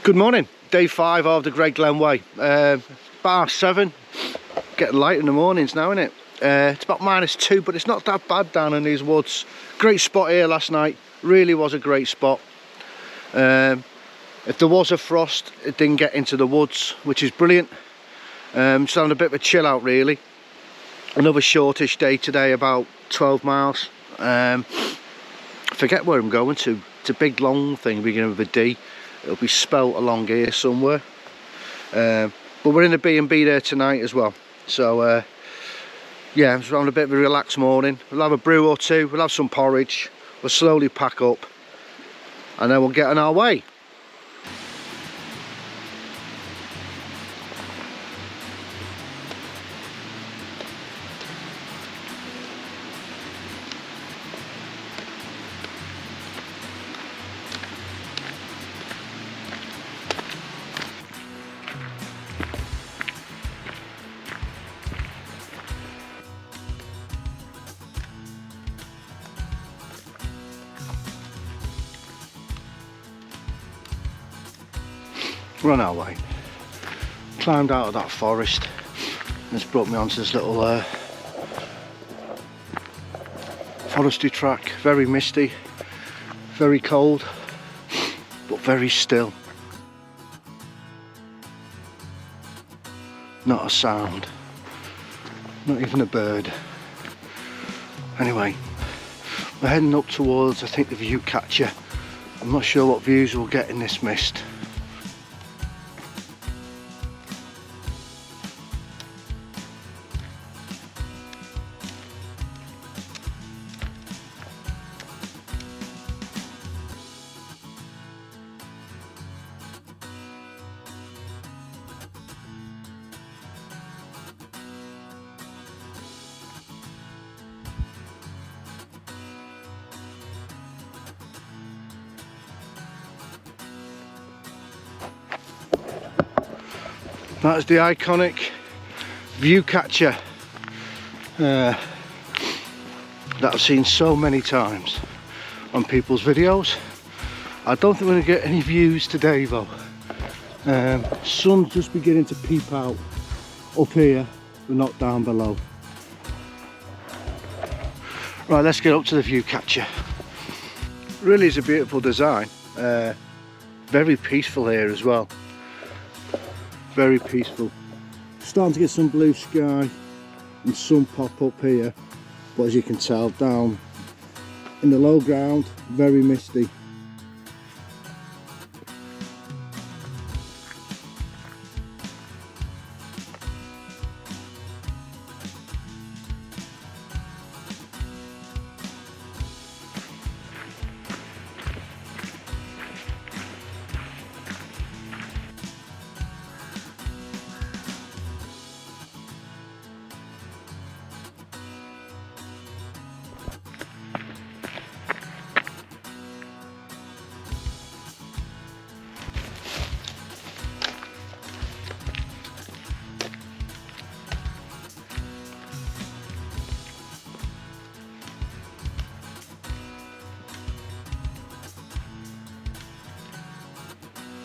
Good morning, day 5 of the Great Glen Way. Bar 7, getting light in the mornings now, isn't it? It's about -2, but it's not that bad down in these woods. Great spot here last night, really was a great spot. If there was a frost, it didn't get into the woods, which is brilliant. Just having a bit of a chill out really. Another shortish day today, about 12 miles. Forget where I'm going to. It's a big long thing beginning with a D. It'll be spelt along here somewhere. But we're in a B&B there tonight as well. So yeah, I'm just having a bit of a relaxed morning. We'll have a brew or two, we'll have some porridge, we'll slowly pack up and then we'll get on our way. We're on our way. Climbed out of that forest and it's brought me onto this little foresty track. Very misty, very cold, but very still. Not a sound, not even a bird. Anyway, we're heading up towards, I think, the view catcher. I'm not sure what views we'll get in this mist. That's the iconic view catcher that I've seen so many times on people's videos. I don't think we're going to get any views today though. Sun's just beginning to peep out up here, but not down below. Right, let's get up to the view catcher. Really is a beautiful design. Very peaceful here as well. Very peaceful. Starting to get some blue sky and sun pop up here, but as you can tell, down in the low ground, very misty.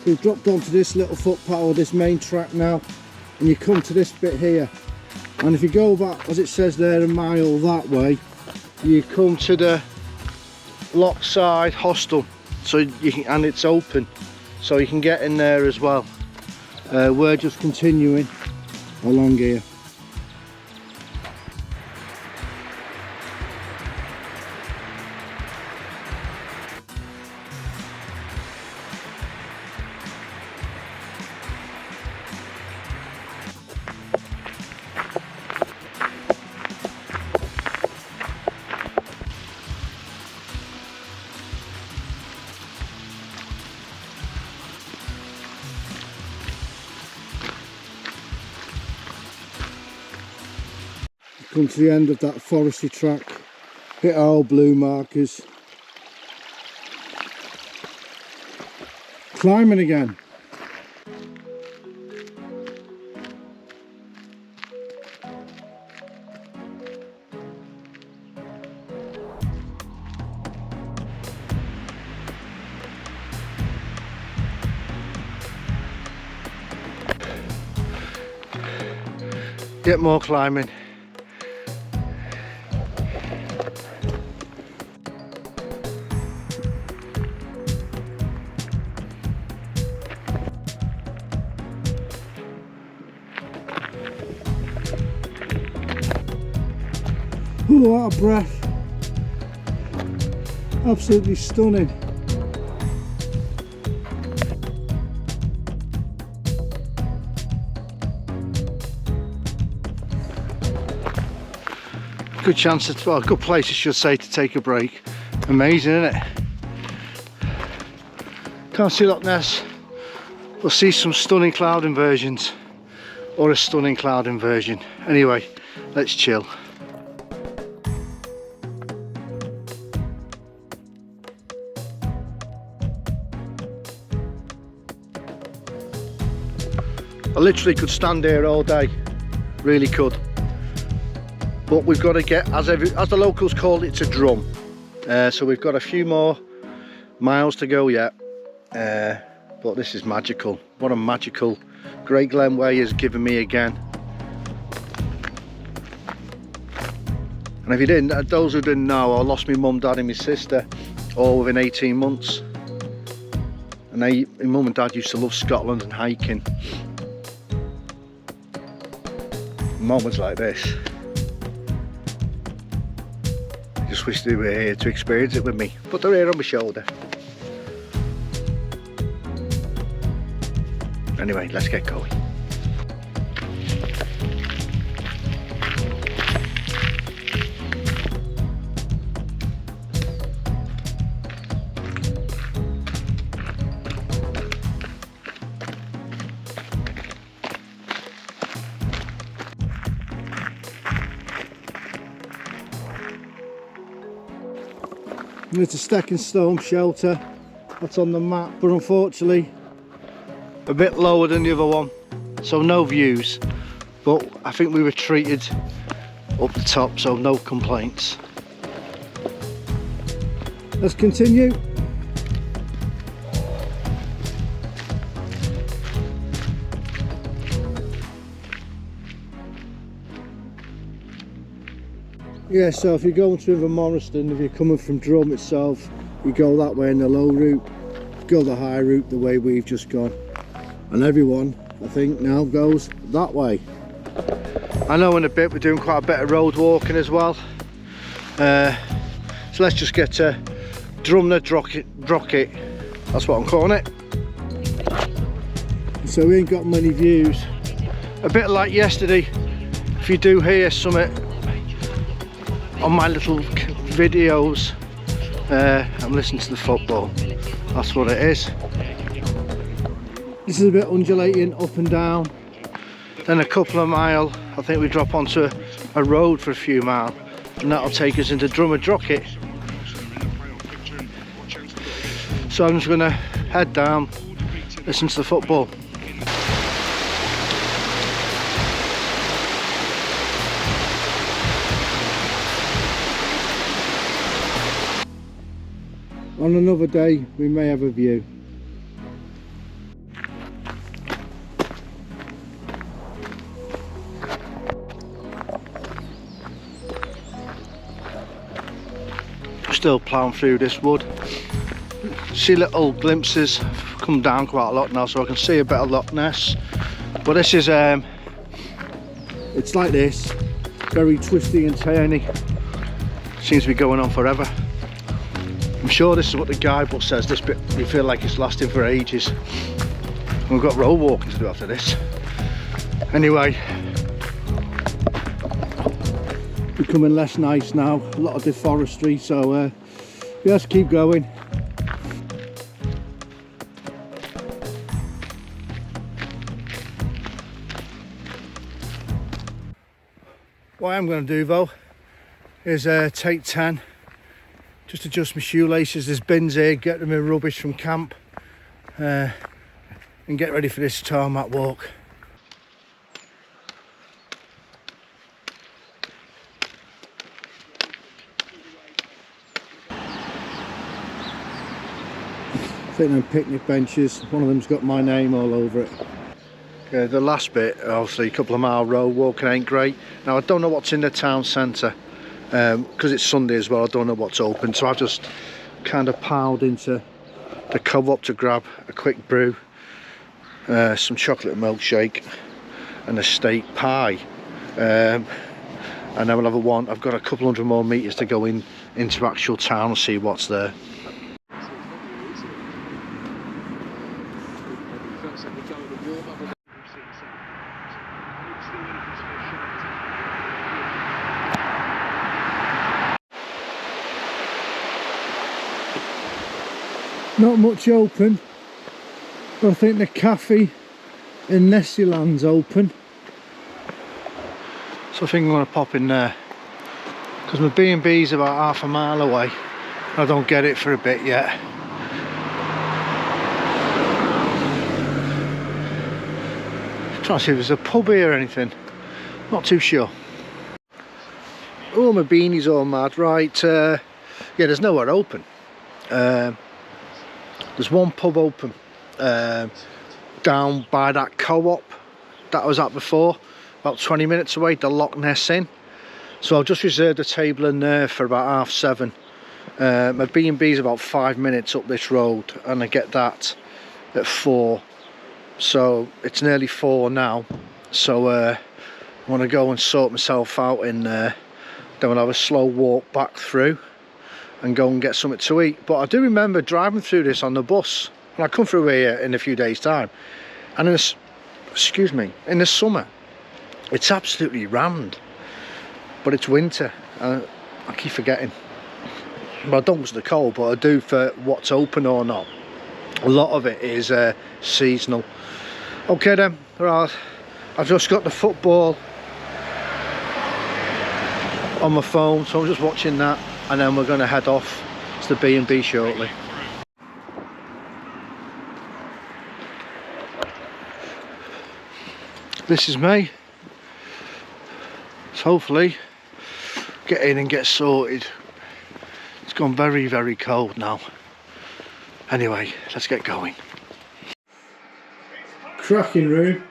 So we've dropped onto this little footpath or this main track now, and you come to this bit here, and if you go back, as it says there, a mile that way, you come to the Lockside Hostel. So you can, and it's open, so you can get in there as well. We're just continuing along here. Come to the end of that forestry track, hit our old blue markers, climbing again. get more climbing. Ooh, out of breath. Absolutely stunning. Good chance, well, a good place I should say to take a break. Amazing, isn't it? Can't see Loch Ness. We'll see some stunning cloud inversions, or a stunning cloud inversion. Anyway, let's chill. I literally could stand here all day, really could. But we've got to get, as the locals call it, it's a drum. So we've got a few more miles to go yet. But this is magical. What a magical Great Glen Way has given me again. And if you didn't, those who didn't know, I lost my mum, dad and my sister all within 18 months. And my mum and dad used to love Scotland and hiking. Moments like this, I just wish they were here to experience it with me, but they're here on my shoulder. Anyway, let's get going. It's a Steck and Stone shelter that's on the map, but unfortunately a bit lower than the other one, so no views, but I think we were treated up the top, so no complaints. Let's continue. Yeah, so if you're going to Inverness, if you're coming from Drum itself, you go that way in the low route, go the high route the way we've just gone. And everyone, I think, now goes that way. I know in a bit we're doing quite a bit of road walking as well. So let's just get to Drumnadrochit, that's what I'm calling it. So we ain't got many views. A bit like yesterday, if you do hear something on my little videos, I'm listening to the football. That's what it is. This is a bit undulating up and down. Then a couple of miles, I think we drop onto a road for a few miles, and that'll take us into Drumnadrochit. So I'm just going to head down, listen to the football. On another day, we may have a view. Still ploughing through this wood. See little glimpses, come down quite a lot now, so I can see a bit of Loch Ness. But this is, it's like this, very twisty and turny. Seems to be going on forever. I'm sure this is what the guidebook says, this bit you feel like it's lasting for ages. We've got road walking to do after this. Anyway, becoming less nice now, a lot of deforestry, so let's keep going. What I'm going to do though is take 10, just adjust my shoelaces. There's bins here, get them in rubbish from camp, and get ready for this tarmac walk. I think them picnic benches, one of them's got my name all over it. Yeah, the last bit, obviously a couple of mile road, walking ain't great. Now I don't know what's in the town centre, because it's Sunday as well, I don't know what's open, so I've just kind of piled into the co-op to grab a quick brew, some chocolate milkshake and a steak pie, and then we'll have a one. I've got a couple hundred more metres to go into actual town and see what's there. Not much open, but I think the cafe in Nessieland's open, so I think I'm going to pop in there, because my B&B's about half a mile away. I don't get it for a bit yet. Trying to see if there's a pub here or anything, not too sure. Oh, my beanie's all mad. Right, yeah, there's nowhere open. There's one pub open down by that co-op that I was at before, about 20 minutes away, the Loch Ness Inn. So I've just reserved a table in there for about 7:30. My B&B's about 5 minutes up this road, and I get that at 4. So it's nearly 4 now. So I want to go and sort myself out in there. Then we'll have a slow walk back through and go and get something to eat. But I do remember driving through this on the bus, and I come through here in a few days' time, and in this, excuse me, in the summer it's absolutely rammed, but it's winter. I keep forgetting. Well, I don't for the cold, but I do for what's open or not. A lot of it is seasonal. Okay then, right, I've just got the football on my phone, so I'm just watching that, and then we're going to head off to the B&B shortly. This is me. So hopefully get in and get sorted. It's gone very, very cold now. Anyway, let's get going. Cracking room.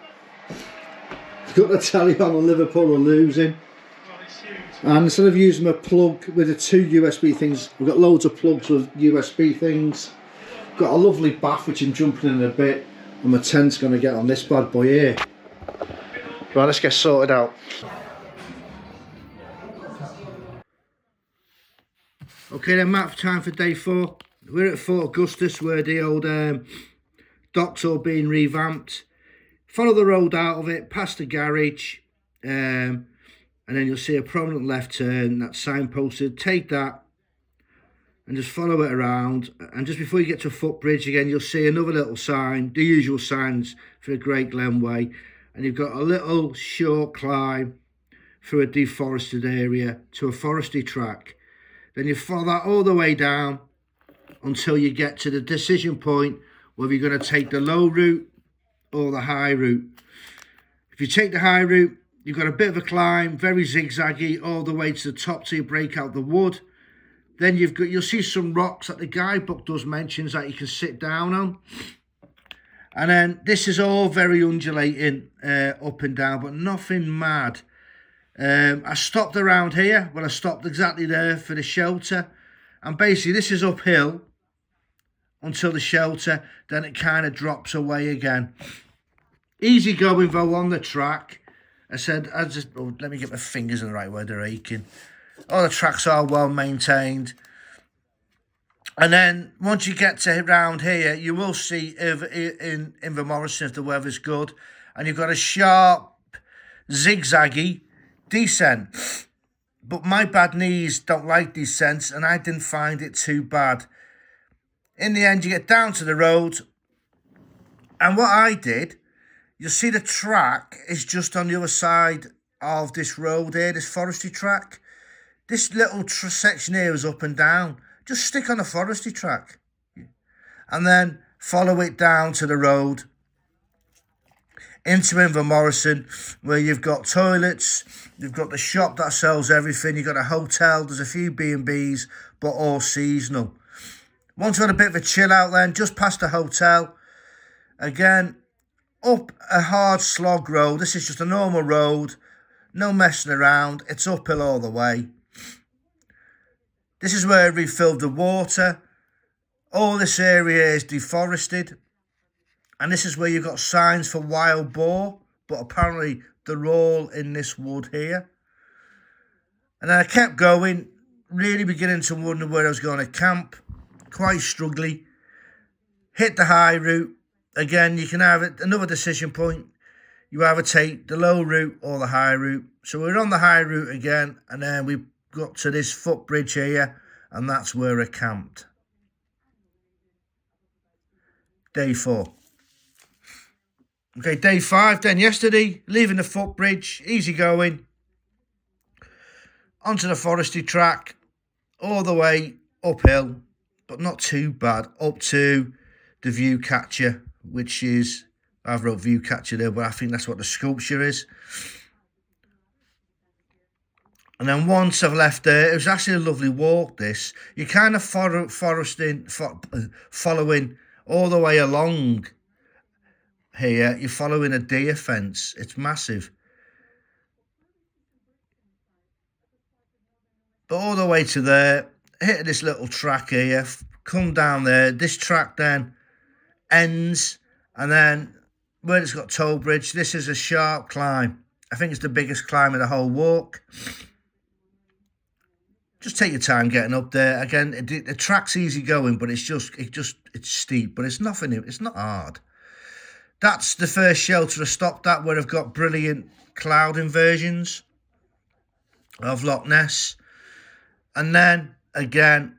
Got the telly on and Liverpool are losing. And instead of using a plug with the 2 USB things, we've got loads of plugs with USB things. Got a lovely bath which I'm jumping in a bit, and my tent's going to get on this bad boy here. Right, let's get sorted out. Okay then, Matt, time for day 4. We're at Fort Augustus, where the old docks all being revamped. Follow the road out of it, past the garage, and then you'll see a prominent left turn that's signposted. Take that and just follow it around, and just before you get to a footbridge again, you'll see another little sign, the usual signs for the Great Glen Way, and you've got a little short climb through a deforested area to a foresty track. Then you follow that all the way down until you get to the decision point whether you're going to take the low route or the high route. If you take the high route, you've got a bit of a climb, very zigzaggy, all the way to the top till you break out the wood. Then you'll see some rocks that the guidebook does mentions that you can sit down on. And then this is all very undulating up and down, but nothing mad. I stopped around here. Well, I stopped exactly there for the shelter. And basically this is uphill until the shelter, then it kind of drops away again. Easy going though on the track. Let me get my fingers in the right way, they're aching. All the tracks are well maintained. And then once you get to around here, you will see in Inverness, if the weather's good, and you've got a sharp, zigzaggy descent. But my bad knees don't like descents, and I didn't find it too bad. In the end, you get down to the road, and what I did, you'll see the track is just on the other side of this road here, this forestry track. This little section here is up and down. Just stick on the forestry track and then follow it down to the road into Inverness, where you've got toilets, you've got the shop that sells everything, you've got a hotel, there's a few B&Bs, but all seasonal. Once you had a bit of a chill out then, just past the hotel, again, up a hard slog road. This is just a normal road, no messing around. It's uphill all the way. This is where we filled the water. All this area is deforested. And this is where you've got signs for wild boar, but apparently they're all in this wood here. And then I kept going, really beginning to wonder where I was going to camp. Quite struggling. Hit the high route. Again, you can have another decision point. You either take the low route or the high route. So we're on the high route again, and then we got to this footbridge here, and that's where I camped. Day 4. Okay, day 5 then. Yesterday, leaving the footbridge, easy going, onto the forested track, all the way uphill, but not too bad, up to the view catcher, which is, I've wrote view catcher there, but I think that's what the sculpture is. And then once I've left there, it was actually a lovely walk, this. You're kind of following all the way along here. You're following a deer fence. It's massive. But all the way to there, hit this little track here, come down there. This track then ends, and then where it's got toll bridge, this is a sharp climb. I think it's the biggest climb of the whole walk. Just take your time getting up there. Again, the track's easy going, but it's steep, but it's nothing. It's not hard. That's the first shelter I stopped at, where I've got brilliant cloud inversions of Loch Ness. And then again,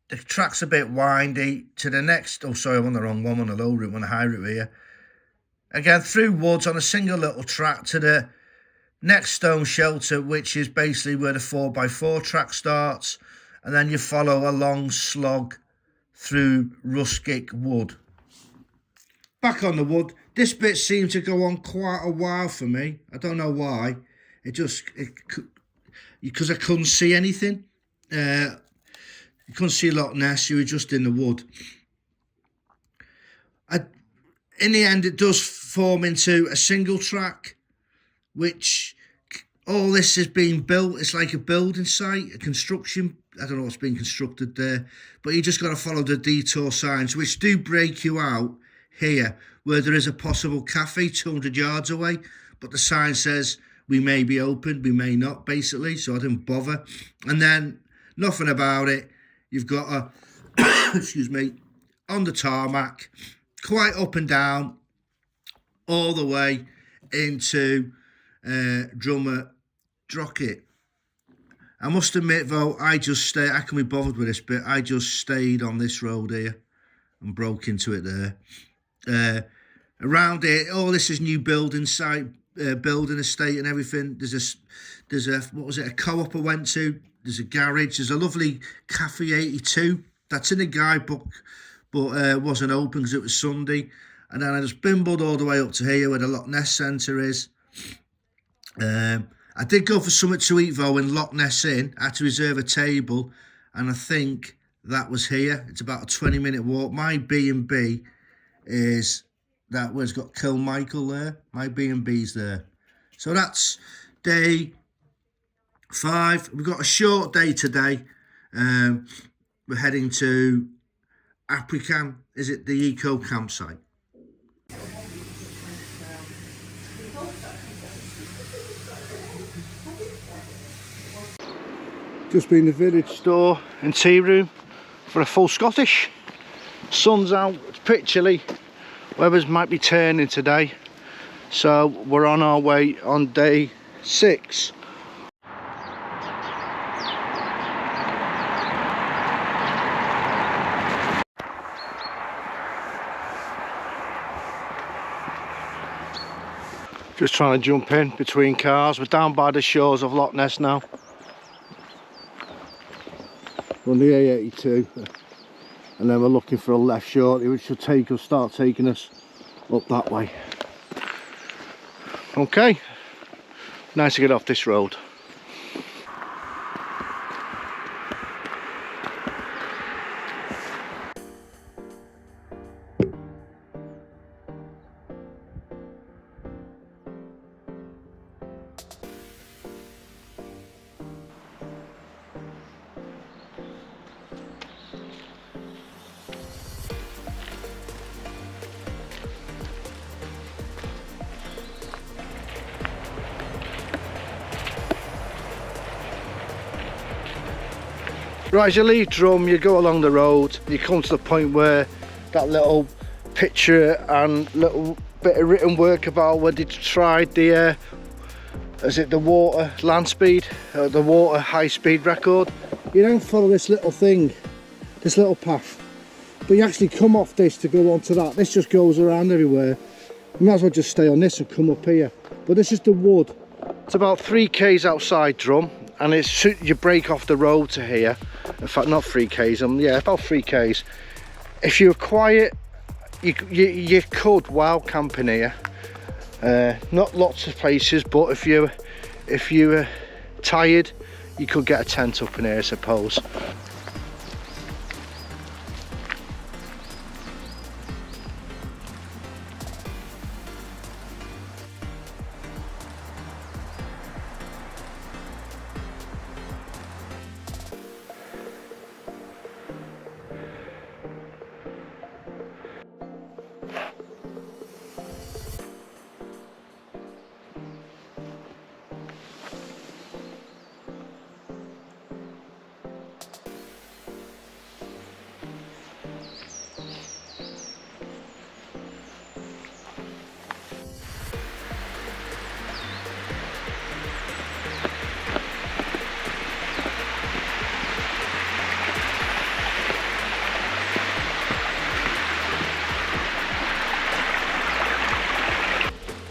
the track's a bit windy to the next. Oh, sorry, I'm on the wrong one. I'm on the low route, I'm on the high route here. Again, through woods on a single little track to the next stone shelter, which is basically where the 4x4 track starts, and then you follow a long slog through Ruskig Wood. Back on the wood. This bit seemed to go on quite a while for me. I don't know why. Because I couldn't see anything. You couldn't see Loch Ness. You were just in the wood. In the end, it does form into a single track, which all this has been built. It's like a building site, a construction. I don't know what's been constructed there, but you just got to follow the detour signs, which do break you out here, where there is a possible cafe 200 yards away, but the sign says we may be open, we may not, basically, so I didn't bother. And then nothing about it. You've got a, excuse me, on the tarmac, quite up and down, all the way into Drumnadrochit. I must admit, though, I can be bothered with this bit. I just stayed on this road here and broke into it there. Around it, all this is new building site, building estate and everything. There's a what was it? A co-op I went to. There's a garage. There's a lovely Cafe 82 that's in the guidebook, but wasn't open because it was Sunday. And then I just bimbled all the way up to here where the Loch Ness Centre is. I did go for something to eat though in Loch Ness Inn. I had to reserve a table, and I think that was here. It's about a 20-minute walk. My B&B is that where it's got Kilmichael there. My B&B's there. So that's day 5. We've got a short day today. We're heading to Abriachan. Is it the eco campsite? Just been to the village store and tea room for a full Scottish. Sun's out, it's pretty chilly. Weathers might be turning today. So we're on our way on day 6. Just trying to jump in between cars. We're down by the shores of Loch Ness now. We're on the A82, and then we're looking for a left shortly, which should start taking us up that way. Okay, nice to get off this road. Right, as you leave Drum, you go along the road, you come to the point where that little picture and little bit of written work about where they tried the is it the water land speed, the water high speed record. You don't follow this little thing, this little path, but you actually come off this to go onto that. This just goes around everywhere. You might as well just stay on this and come up here. But this is the wood. It's about 3 k's outside Drum, and it's you break off the road to here. In fact, not 3 k's, yeah, about 3 k's. If you're quiet, you could wild camp in here. Not lots of places, but if you're tired, you could get a tent up in here, I suppose.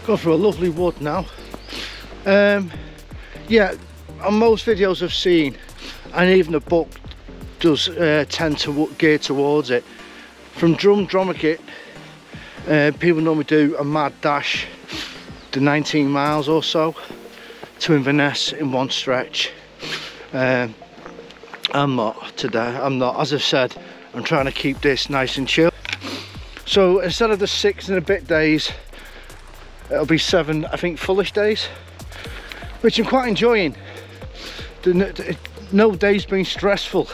Go through a lovely wood now. Yeah, on most videos I've seen, and even the book does tend to gear towards it. From Drumnadrochit, people normally do a mad dash, the 19 miles or so, to Inverness in one stretch. I'm not today. I'm not. As I've said, I'm trying to keep this nice and chill. So instead of the 6 and a bit days, it'll be 7, I think, fullish days, which I'm quite enjoying. No day's been stressful,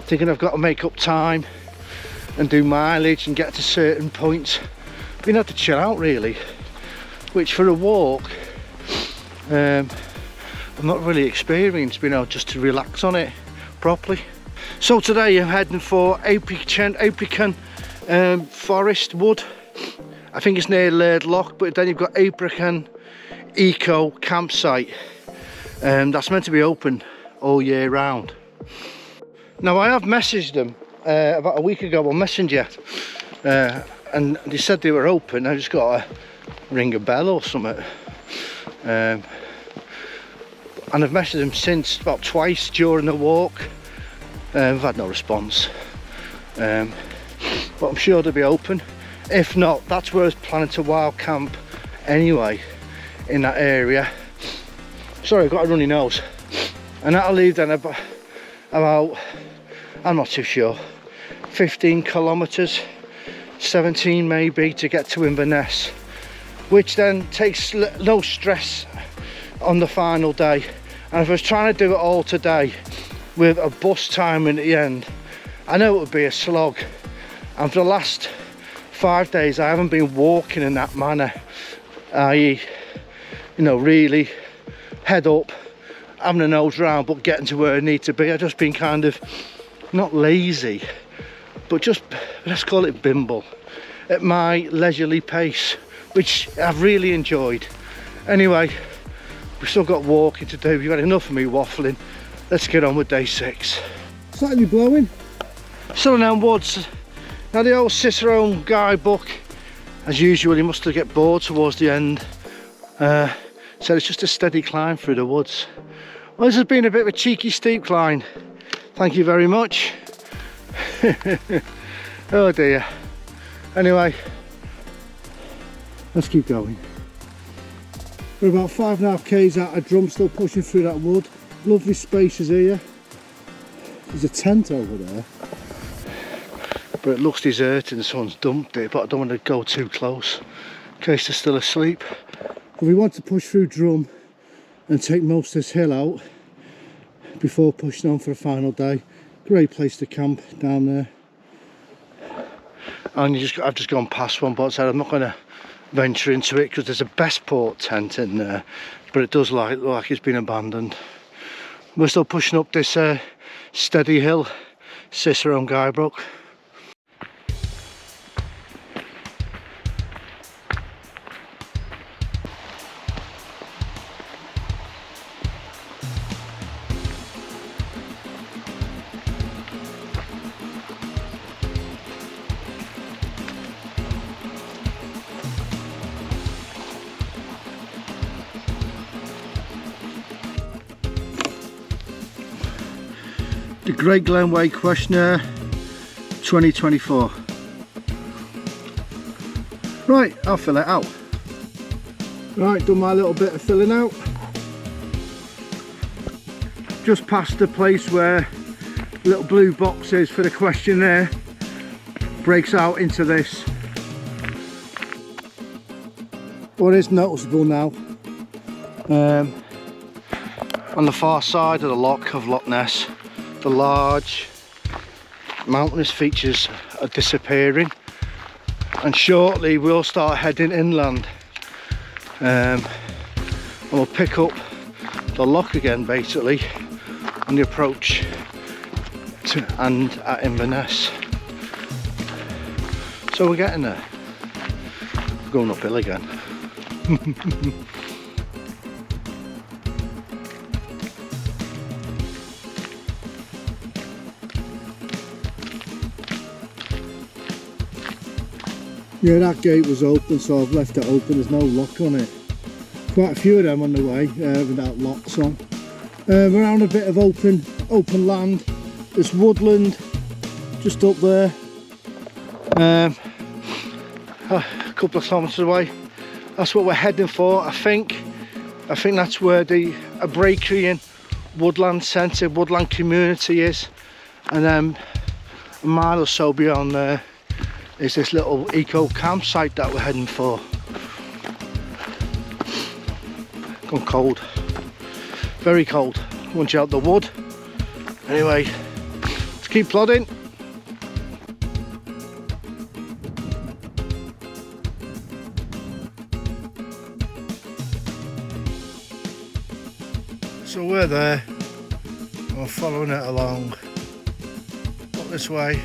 thinking I've got to make up time and do mileage and get to certain points. Been able to chill out really, which for a walk, I'm not really experienced, being able just to relax on it properly. So today I'm heading for Abriachan forest wood. I think it's near Laird Loch, but then you've got Abriachan Eco campsite. That's meant to be open all year round. Now I have messaged them about a week ago on Messenger, and they said they were open. I just got to ring a bell or something. And I've messaged them since, about twice during the walk. I've had no response, but I'm sure they'll be open. If not, that's where I was planning to wild camp anyway, in that area. Sorry, I've got a runny nose. And that'll leave then about, I'm not too sure, 15 kilometres, 17 maybe, to get to Inverness, which then takes no stress on the final day. And if I was trying to do it all today with a bus time at the end, I know it would be a slog. And for the last 5 days I haven't been walking in that manner, i.e., you know, really head up, having a nose round but getting to where I need to be. I've just been kind of, not lazy, but just, let's call it bimble, at my leisurely pace, which I've really enjoyed. Anyway, we've still got walking to do. You've had enough of me waffling. Let's get on with day 6. Slightly blowing. Still in them woods. Now the old Cicerone guidebook, as usual, you must have get bored towards the end. So it's just a steady climb through the woods. Well, this has been a bit of a cheeky steep climb. Thank you very much. Oh dear. Anyway, let's keep going. We're about 5.5 k's out of Drum, still pushing through that wood. Lovely spaces here. There's a tent over there, but it looks deserted and someone's dumped it, but I don't want to go too close in case they're still asleep. But we want to push through Drum and take most of this hill out before pushing on for the final day. Great place to camp down there. And I've just gone past one, but I said I'm not going to venture into it because there's a Bestport tent in there, but it does look like it's been abandoned. We're still pushing up this Steady Hill, Cicero and Guybrook. The Great Glen Way Questionnaire 2024. Right, I'll fill it out. Right, done my little bit of filling out. Just past the place where the little blue box is for the questionnaire. Breaks out into this. What is noticeable now, on the far side of the loch of Loch Ness, the large mountainous features are disappearing, and shortly we'll start heading inland, and we'll pick up the loch again basically on the approach to and at Inverness. So we're getting there. We're going uphill again. Yeah, that gate was open, so I've left it open. There's no lock on it. Quite a few of them on the way without locks on. We're on a bit of open land. There's woodland just up there. A couple of kilometres away. That's what we're heading for. I think that's where the Abriachan woodland centre, woodland community is, and then a mile or so beyond there is this little eco campsite that we're heading for. Gone cold, very cold once you're out the wood. Anyway, let's keep plodding. So we're there, we're following it along, up this way.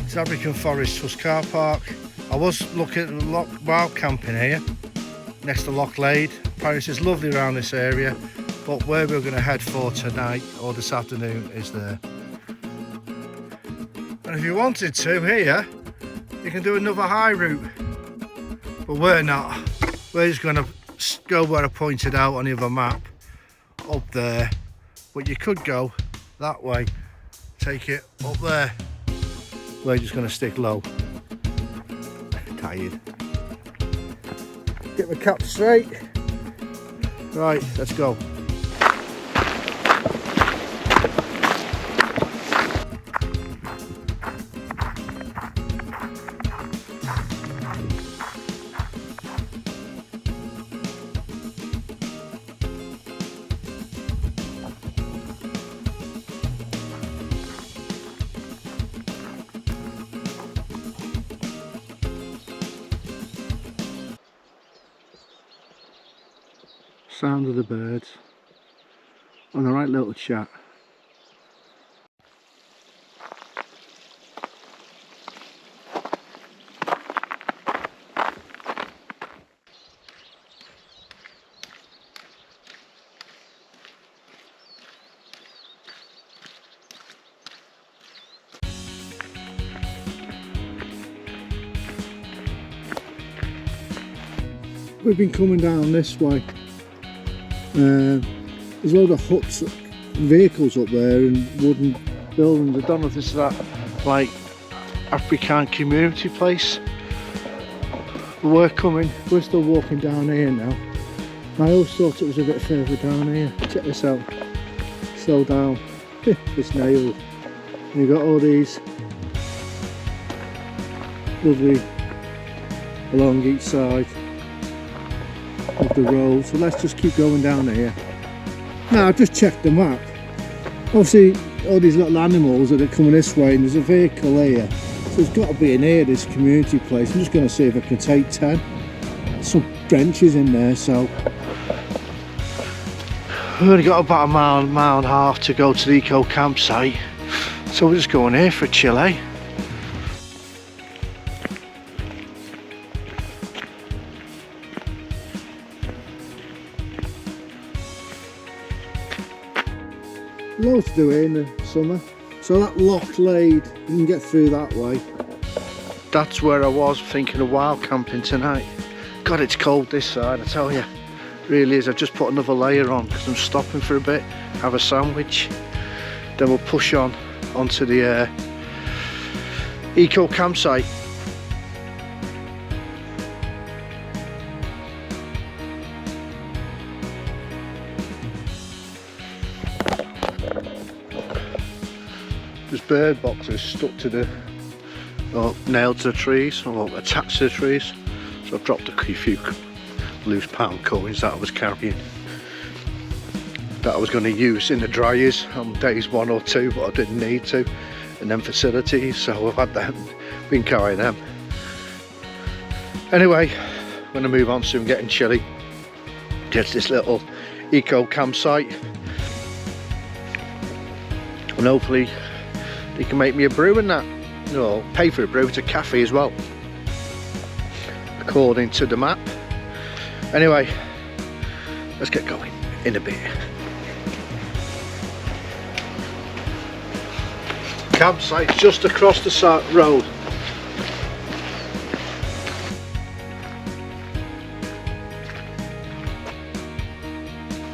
It's Abriachan Forest Trust car park. I was looking at the wild camping here, next to Loch Lade. Apparently it's lovely around this area, but where we're going to head for tonight or this afternoon is there. And if you wanted to here, you can do another high route, but we're not. We're just going to go where I pointed out on the other map, up there. But you could go that way, take it up there. We're just going to stick low. Tired. Get my cap straight. Right, let's go. Sound of the birds on the right little chat. We've been coming down this way. There's a load of huts, vehicles up there and wooden buildings. I don't know if this is that like Abriachan community place. We're still walking down here now. I always thought it was a bit further down here. Check this out. Slow down. It's nailed. You've got all these lovely along each side of the road, so let's just keep going down here. Now I've just checked the map. Obviously all these little animals that are coming this way, and there's a vehicle here, so there's got to be in here, this community place. I'm just going to see if I can take 10. Some benches in there, so We've only got about a mile and a half to go to the eco campsite, so we're just going here for a chill, eh? Loads to do here in the summer. So that loch laid, you can get through that way. That's where I was thinking of wild camping tonight. God, it's cold this side, I tell you. Really is. I've just put another layer on because I'm stopping for a bit, have a sandwich, then we'll push on onto the eco campsite. There's bird boxes stuck to the, or nailed to the trees, or attached to the trees. So I've dropped a few loose pound coins that I was carrying, that I was going to use in the dryers on days 1 or 2, but I didn't need to, and then facilities, so I've had them, been carrying them. Anyway, I'm going to move on soon, getting chilly. Get to this little eco campsite, and hopefully they can make me a brew and that. No, pay for a brew. It's a cafe as well, according to the map. Anyway, let's get going in a bit. Campsite's just across the road.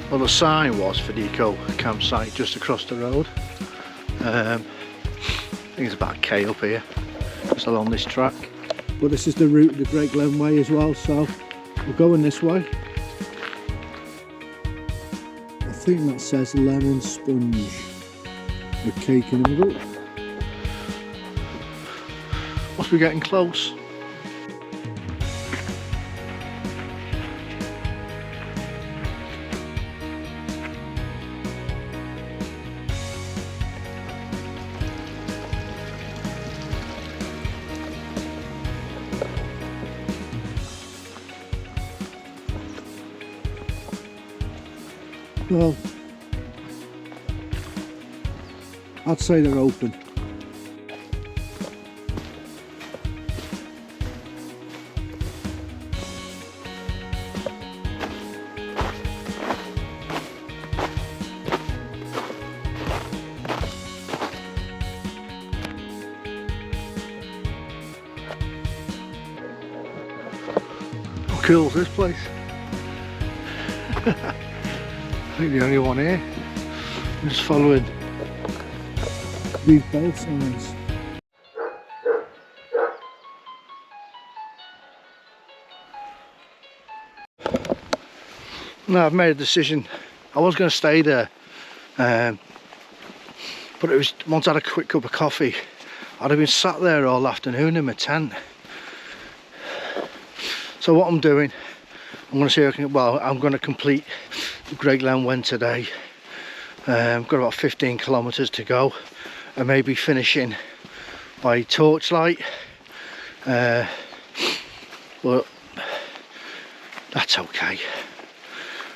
Well, the sign was for the eco campsite just across the road. I think it's about a K up here, just along this track. But this is the route of the Great Glen Way as well, so we're going this way. I think that says lemon sponge with cake in the middle. Must be getting close. Well, I'd say they're open. How cool is this place? I think the only one here. I'm just following these bell signs. Now I've made a decision. I was going to stay there, but it was, once I had a quick cup of coffee, I'd have been sat there all afternoon in my tent. So what I'm doing, I'm going to see if I can, well, I'm going to complete the Great Glen Way today. Got about 15 kilometres to go, and maybe finishing by torchlight. But that's okay.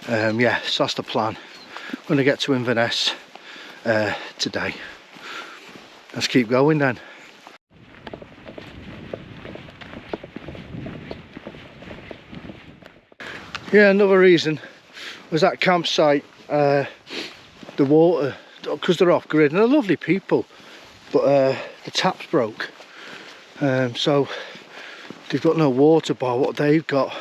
Yeah, so that's the plan. I'm going to get to Inverness today. Let's keep going then. Yeah, another reason was that campsite, the water, because they're off grid, and they're lovely people, but the taps broke, so they've got no water bar. What they've got,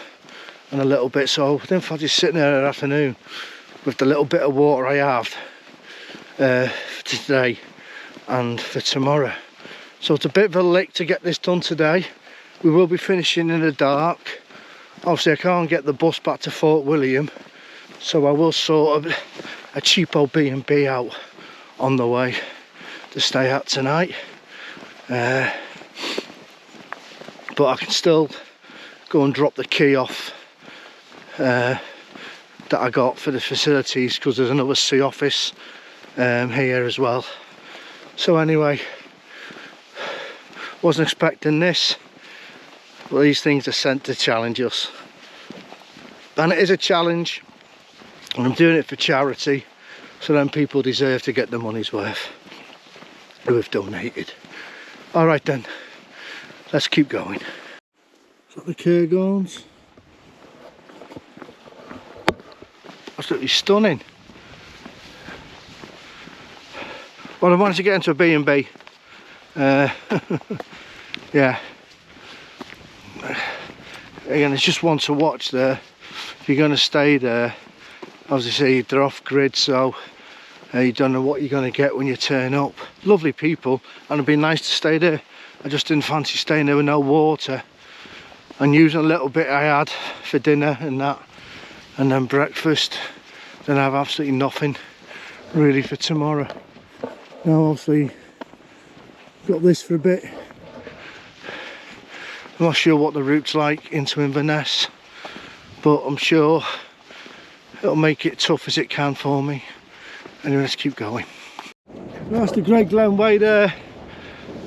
and a little bit, so I didn't fancy sitting there that afternoon with the little bit of water I have for today and for tomorrow. So it's a bit of a lick to get this done today. We will be finishing in the dark. Obviously I can't get the bus back to Fort William, so I will sort of a cheapo B&B out on the way to stay at tonight. But I can still go and drop the key off that I got for the facilities, because there's another sea office here as well. So anyway, wasn't expecting this. Well, these things are sent to challenge us, and it is a challenge. And I'm doing it for charity, so then people deserve to get the money's worth who have donated. Alright then, let's keep going. Is that the Cairngorms? Absolutely stunning. Well, I managed to get into a B&B. Yeah. Again, it's just one to watch there. If you're going to stay there, as I say, they're off grid, so you don't know what you're going to get when you turn up. Lovely people, and it'd be nice to stay there. I just didn't fancy staying there with no water and using a little bit I had for dinner and that, and then breakfast. Then I have absolutely nothing really for tomorrow. Now obviously got this for a bit. I'm not sure what the route's like into Inverness, but I'm sure it'll make it tough as it can for me. Anyway, let's keep going. That's the Great Glen Way there.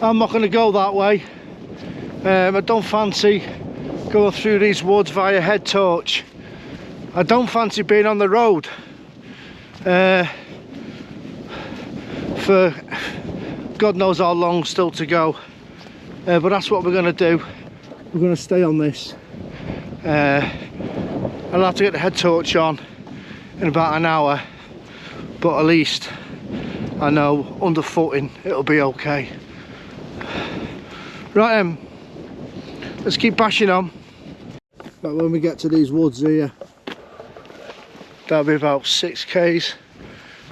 I'm not going to go that way. I don't fancy going through these woods via head torch. I don't fancy being on the road for God knows how long still to go, but that's what we're going to do. We're going to stay on this. I'll have to get the head torch on in about an hour, but at least I know underfooting it'll be okay. Right, let's keep bashing on. But when we get to these woods here, that'll be about 6 k's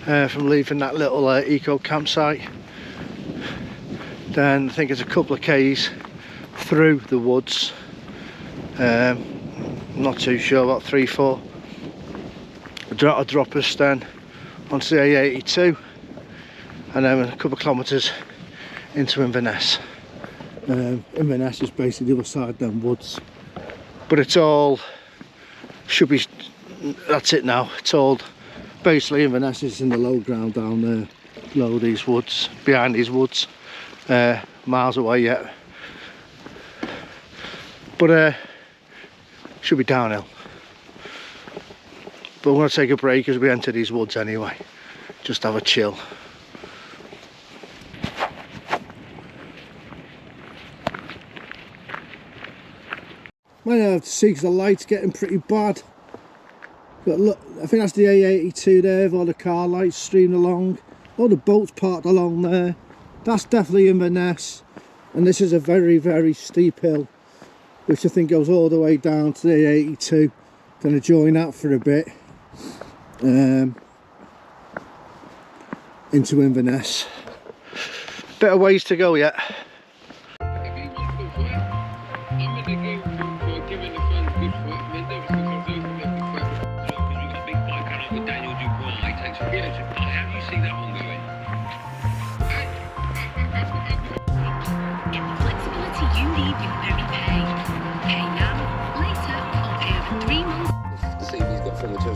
from leaving that little eco campsite. Then I think it's a couple of k's through the woods. Not too sure, about 3-4. That'll drop us then onto the A82, and then a couple of kilometres into Inverness. Inverness is basically the other side of them woods, but it's all should be. That's it now. It's all basically Inverness is in the low ground down there, below these woods, behind these woods, miles away yet. But should be downhill. But we're going to take a break as we enter these woods anyway. Just have a chill. Might have to see because the light's getting pretty bad. But look, I think that's the A82 there with all the car lights streaming along. All the boats parked along there. That's definitely Inverness. And this is a very, very steep hill, which I think goes all the way down to the A82. Going to join that for a bit. Into Inverness. Bit of ways to go yet.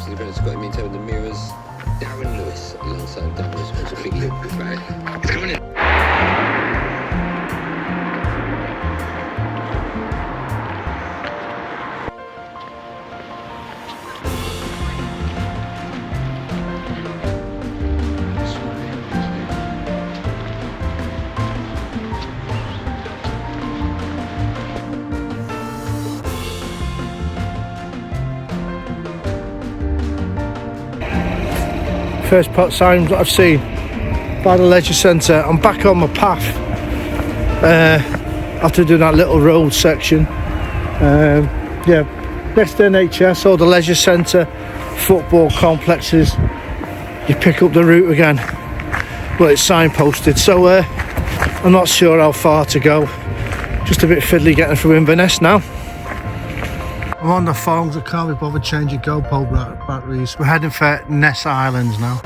Inverness got him into the mirrors. Darren Lewis alongside Darren Lewis was a big look about it. It's coming in. First pot signs that I've seen by the leisure centre. I'm back on my path after doing that little road section. Yeah, next to NHS or the leisure centre, football complexes, you pick up the route again. Well, it's signposted, so I'm not sure how far to go. Just a bit fiddly getting through Inverness now. I'm on the phone because I can't be bothered changing GoPro batteries. We're heading for Ness Islands now.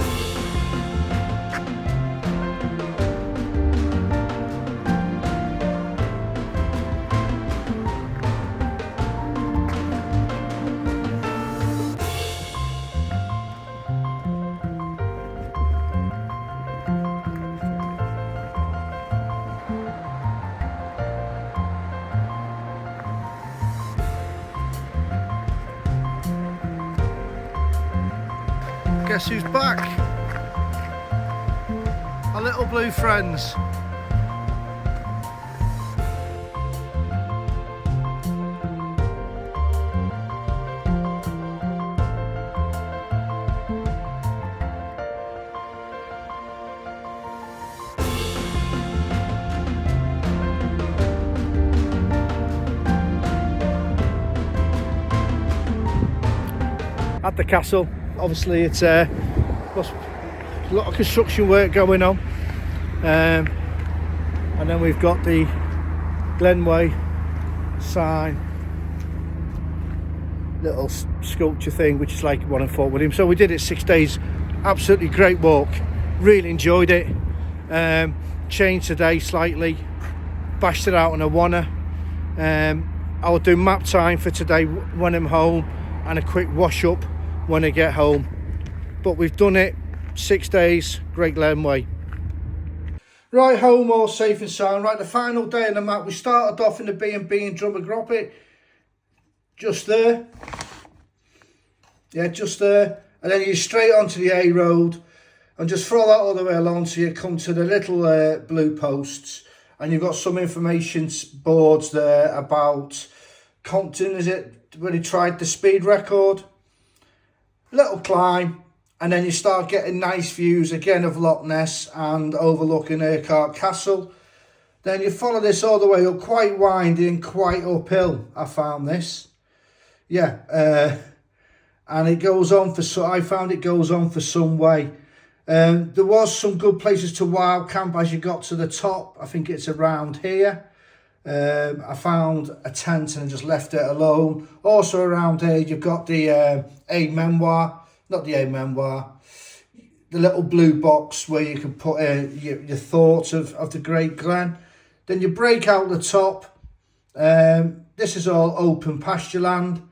guess who's back? Our little blue friends. At the castle, obviously it's a lot of construction work going on, and then we've got the Glen Way sign, little sculpture thing, which is like one in Fort William. So we did it 6 days, absolutely great walk, really enjoyed it. Changed today slightly, bashed it out on a wanna. I'll do map time for today when I'm home and a quick wash up when I get home. But we've done it, 6 days, Great Glen Way. Right, home all safe and sound. Right, the final day on the map, we started off in the B&B in Drumnadrochit, just there. Yeah, just there. And then you straight onto the A road and just follow that all the way along till you come to the little blue posts. And you've got some information boards there about Compton, is it, where he tried the speed record. Little climb, and then you start getting nice views again of Loch Ness and overlooking h-Eilrig Castle. Then you follow this all the way up, quite windy and quite uphill. I found this, yeah, and it goes on for I found it goes on for some way. There was some good places to wild camp as you got to the top. I think it's around here. I found a tent and just left it alone. Also around here you've got the memoir, not the memoir, the little blue box where you can put your thoughts of the Great Glen. Then you break out the top. This is all open pasture land.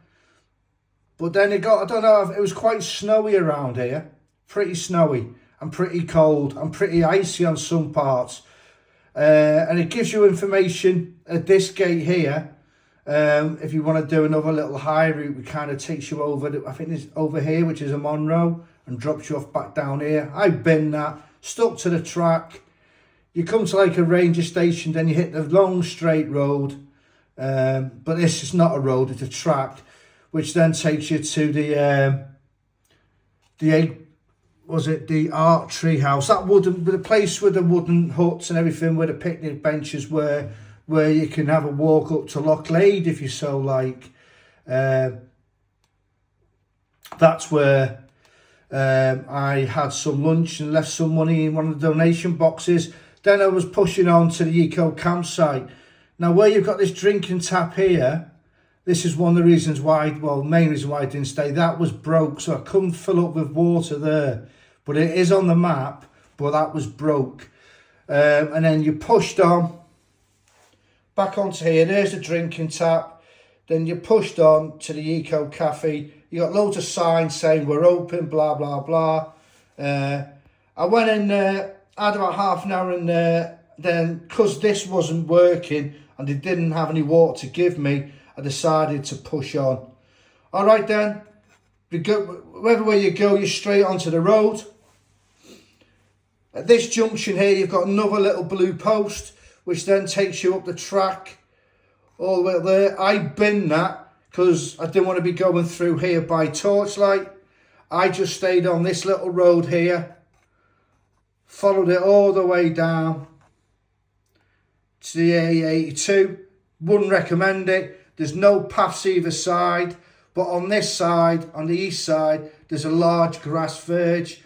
But then it got, I don't know, it was quite snowy around here. Pretty snowy and pretty cold and pretty icy on some parts. And it gives you information at this gate here. If you want to do another little high route, it kind of takes you over, I think it's over here, which is a Monroe, and drops you off back down here. I've been that, stuck to the track. You come to like a ranger station, then you hit the long straight road. But this is not a road, it's a track, which then takes you to the archery house, that wooden, the place with the wooden huts and everything, where the picnic benches were, where you can have a walk up to Loch Lade if you so like. That's where I had some lunch and left some money in one of the donation boxes. Then I was pushing on to the eco campsite. Now where you've got this drinking tap here, this is one of the reasons why, well, main reason why I didn't stay. That was broke, so I couldn't fill up with water there. But it is on the map, but that was broke. And then you pushed on, back onto here, there's the drinking tap. Then you pushed on to the Eco Cafe. You got loads of signs saying we're open, blah, blah, blah. I went in there, had about half an hour in there. Then, because this wasn't working and they didn't have any water to give me, I decided to push on. All right then, wherever way you go, you're straight onto the road. At this junction here, you've got another little blue post, which then takes you up the track all the way up there. I binned that because I didn't want to be going through here by torchlight. I just stayed on this little road here, followed it all the way down to the A82. Wouldn't recommend it. There's no paths either side, but on this side, on the east side, there's a large grass verge,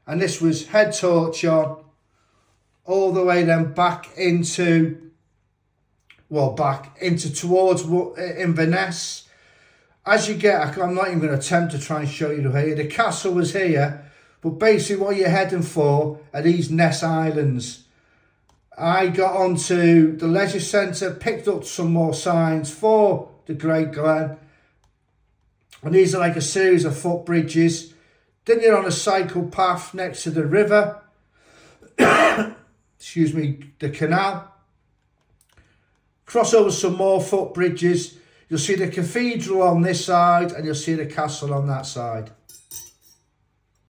and this was head torch on, all the way then back into, well, back into towards Inverness. As you get, I'm not even going to attempt to try and show you here. The castle was here, but basically what you're heading for are these Ness Islands. I got onto the leisure centre, picked up some more signs for the Great Glen. And these are like a series of footbridges. Then you're on a cycle path next to the river. Excuse me, the canal. Cross over some more footbridges. You'll see the cathedral on this side and you'll see the castle on that side.